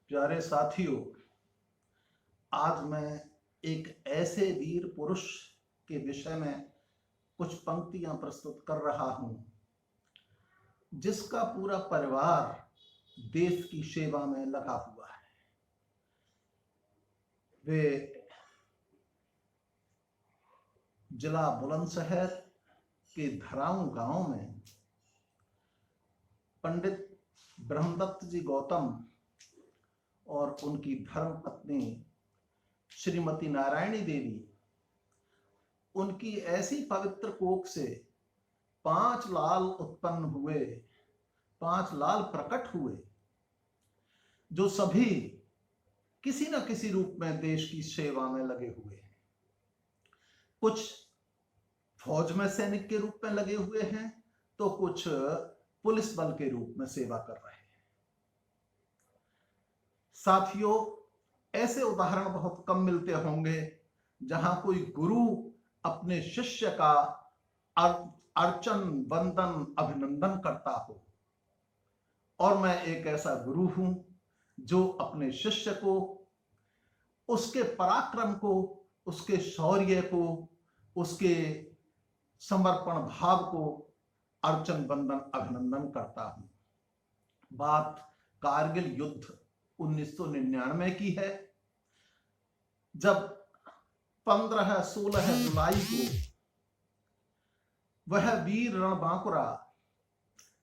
प्यारे साथियों, आज मैं एक ऐसे वीर पुरुष के विषय में कुछ पंक्तियां प्रस्तुत कर रहा हूं जिसका पूरा परिवार देश की सेवा में लगा हुआ है। वे जिला बुलंदशहर के धराऊ गांव में पंडित ब्रह्मदत्त जी गौतम और उनकी धर्म पत्नी श्रीमती नारायणी देवी, उनकी ऐसी पवित्र कोख से 5 लाल उत्पन्न हुए, 5 लाल प्रकट हुए, जो सभी किसी न किसी रूप में देश की सेवा में लगे हुए हैं। कुछ फौज में सैनिक के रूप में लगे हुए हैं, तो कुछ पुलिस बल के रूप में सेवा कर रहे हैं। साथियों, ऐसे उदाहरण बहुत कम मिलते होंगे जहां कोई गुरु अपने शिष्य का अर्चन, वंदन, अभिनंदन करता हो। और मैं एक ऐसा गुरु हूं जो अपने शिष्य को, उसके पराक्रम को, उसके शौर्य को, उसके समर्पण भाव को अर्चन, वंदन, अभिनंदन करता हूं। बात कारगिल युद्ध 1999 की है, जब 15-16 जुलाई को वह वीर रणबांकुरा,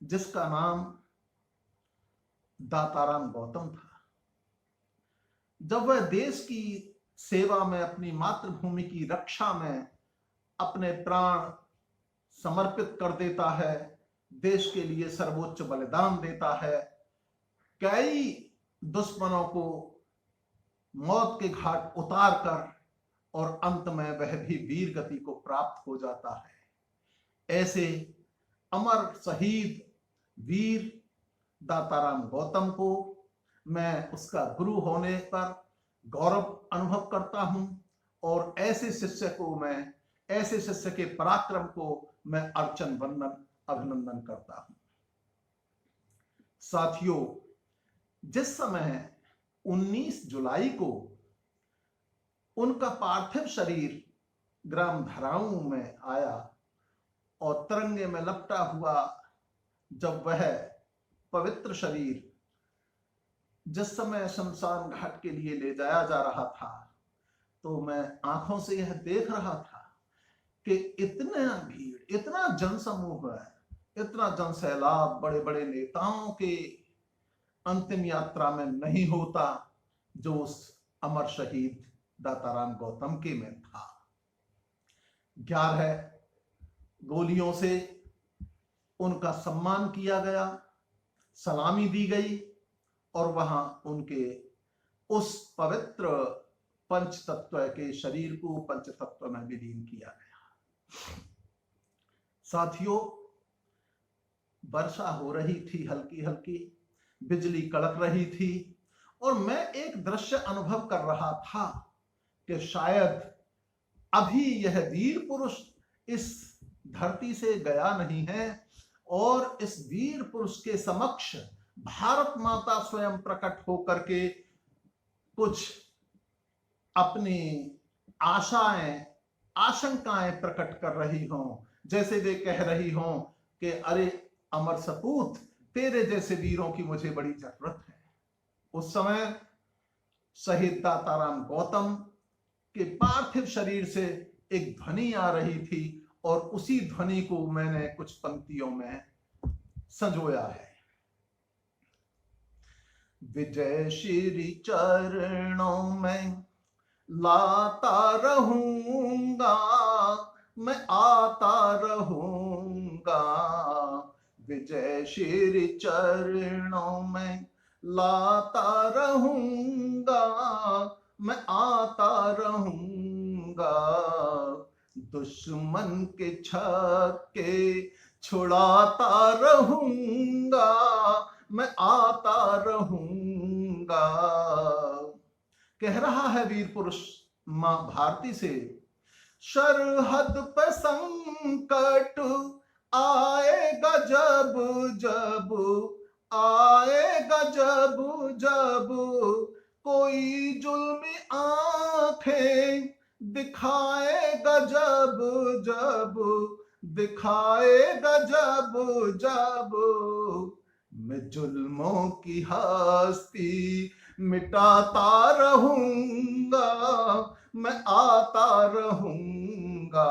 जिसका नाम दाताराम गौतम था, जब वह देश की सेवा में, अपनी मातृभूमि की रक्षा में अपने प्राण समर्पित कर देता है, देश के लिए सर्वोच्च बलिदान देता है, कई दुश्मनों को मौत के घाट उतार कर, और अंत में वह भी वीर गति को प्राप्त हो जाता है। ऐसे अमर शहीद वीर दाताराम गौतम को मैं उसका गुरु होने पर गौरव अनुभव करता हूं, और ऐसे शिष्य को मैं, ऐसे शिष्य के पराक्रम को मैं अर्चन, वंदन, अभिनंदन करता हूं। साथियों, जिस समय 19 जुलाई को उनका पार्थिव शरीर ग्राम धराऊ में आया और तिरंगे में लपटा हुआ, जब वह पवित्र शरीर जिस समय शमशान घाट के लिए ले जाया जा रहा था, तो मैं आंखों से यह देख रहा था कि इतना भीड़, इतना जनसमूह है, इतना जनसैलाब बड़े बड़े नेताओं के अंतिम यात्रा में नहीं होता जो उस अमर शहीद दाताराम गौतम के में था। 11 गोलियों से उनका सम्मान किया गया, सलामी दी गई, और वहां उनके उस पवित्र पंचतत्व के शरीर को पंचतत्व में विलीन किया गया। साथियों, वर्षा हो रही थी, हल्की हल्की बिजली कड़क रही थी, और मैं एक दृश्य अनुभव कर रहा था कि शायद अभी यह वीर पुरुष इस धरती से गया नहीं है, और इस वीर पुरुष के समक्ष भारत माता स्वयं प्रकट होकर के कुछ अपनी आशाएं, आशंकाएं प्रकट कर रही हों, जैसे वे कह रही हों कि अरे अमर सपूत, तेरे जैसे वीरों की मुझे बड़ी जरूरत है। उस समय शहीद दाताराम गौतम के पार्थिव शरीर से एक ध्वनि आ रही थी, और उसी ध्वनि को मैंने कुछ पंक्तियों में संजोया है। विजय श्री चरणों में लाता रहूंगा, मैं आता रहूंगा। विजय श्री चरणों में लाता रहूंगा, मैं आता रहूंगा। दुश्मन के छक्के छुड़ाता रहूंगा, मैं आता रहूंगा। कह रहा है वीर पुरुष मां भारती से, सरहद पे संकट आएगा जब जब, आएगा जब जब कोई जुल्मी आंखें दिखाएगा जब जब, दिखाएगा जब जब, मैं जुल्मों की हस्ती मिटाता रहूंगा, मैं आता रहूंगा,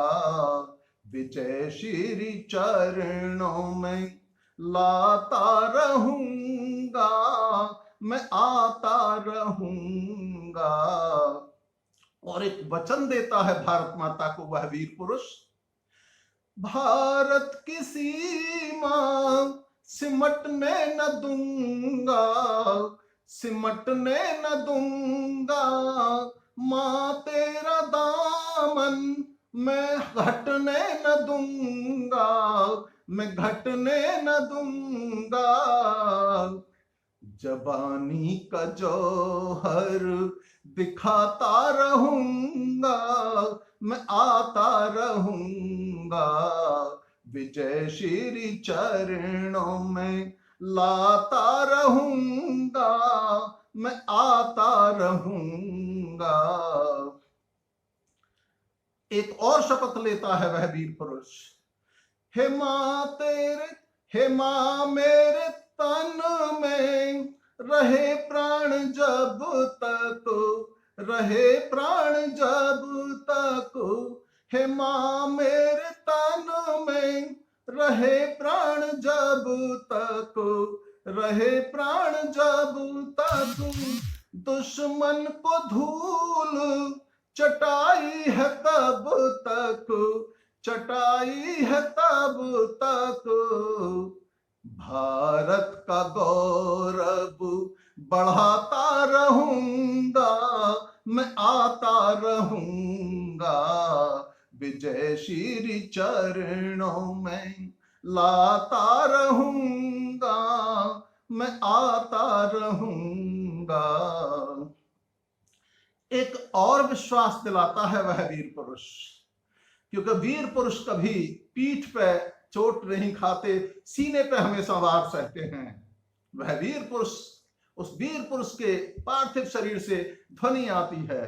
विजय श्री चरणों में लाता रहूंगा, मैं आता रहूंगा। और एक वचन देता है भारत माता को वह वीर पुरुष, भारत की सीमा सिमटने न दूंगा, सिमटने न दूंगा, मां तेरा दामन मैं घटने न दूंगा, मैं घटने न दूंगा, जबानी का जौहर दिखाता रहूंगा, मैं आता रहूंगा, विजय श्री चरणों में लाता रहूंगा, मैं आता रहूंगा। एक और शपथ लेता है वह वीर पुरुष, हे मां तेरे, हे मां मेरे तन में रहे प्राण जब तक, रहे प्राण जब तक, हे मां मेरे तन में रहे प्राण जब तक, रहे प्राण जब तक, दुश्मन को धूल चटाई है तब तक, चटाई है तब तक, भारत का गौरव बढ़ाता रहूंगा, मैं आता रहूंगा, विजय श्री चरणों में लाता रहूंगा, मैं आता रहूंगा। एक और विश्वास दिलाता है वह वीर पुरुष, क्योंकि वीर पुरुष कभी पीठ पे चोट नहीं खाते, सीने पे हमेशा वार सहते हैं। वह वीर पुरुष, उस वीर पुरुष के पार्थिव शरीर से ध्वनि आती है,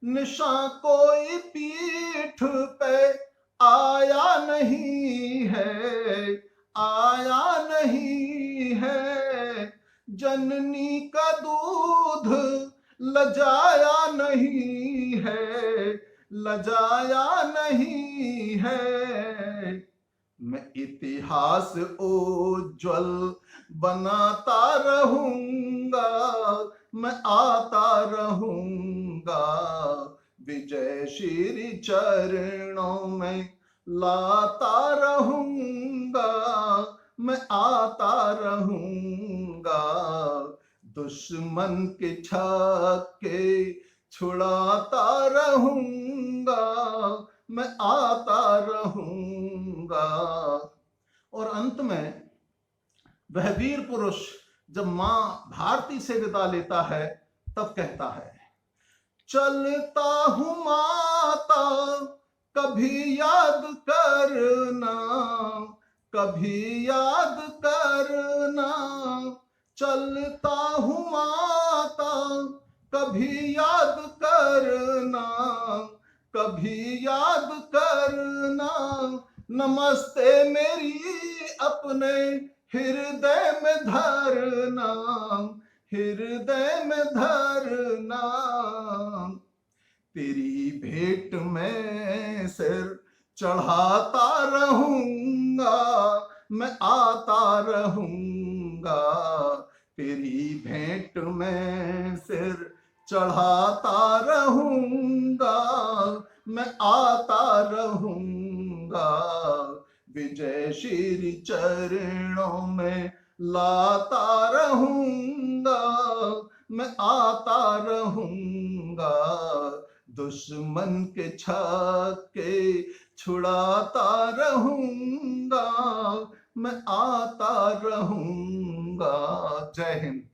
निशा कोई पीठ पे आया नहीं है, आया नहीं है, जननी का दूध लजाया नहीं है, लजाया नहीं है, मैं इतिहास उज्ज्वल बनाता रहूंगा, मैं आता रहूंगा, विजय श्री चरणों में लाता रहूंगा, मैं आता रहूंगा, दुश्मन के छक्के छुड़ाता रहूंगा, मैं आता रहूंगा। और अंत में वह वीर पुरुष जब मां भारती से विदा लेता है तब कहता है, चलता हूं माता कभी याद करना, कभी याद करना, चलता हूं माता कभी याद करना, कभी याद करना, नमस्ते मेरी अपने हृदय में धरना, हृदय में धरना, तेरी भेंट में सिर चढ़ाता रहूंगा, मैं आता रहूंगा, तेरी भेंट में सिर चढ़ाता रहूंगा, मैं आता रहूंगा, विजय श्री चरणों में लाता रहूंगा, मैं आता रहूंगा, दुश्मन के छक्के छुड़ाता रहूंगा, मैं आता रहूंगा। जय हिंद।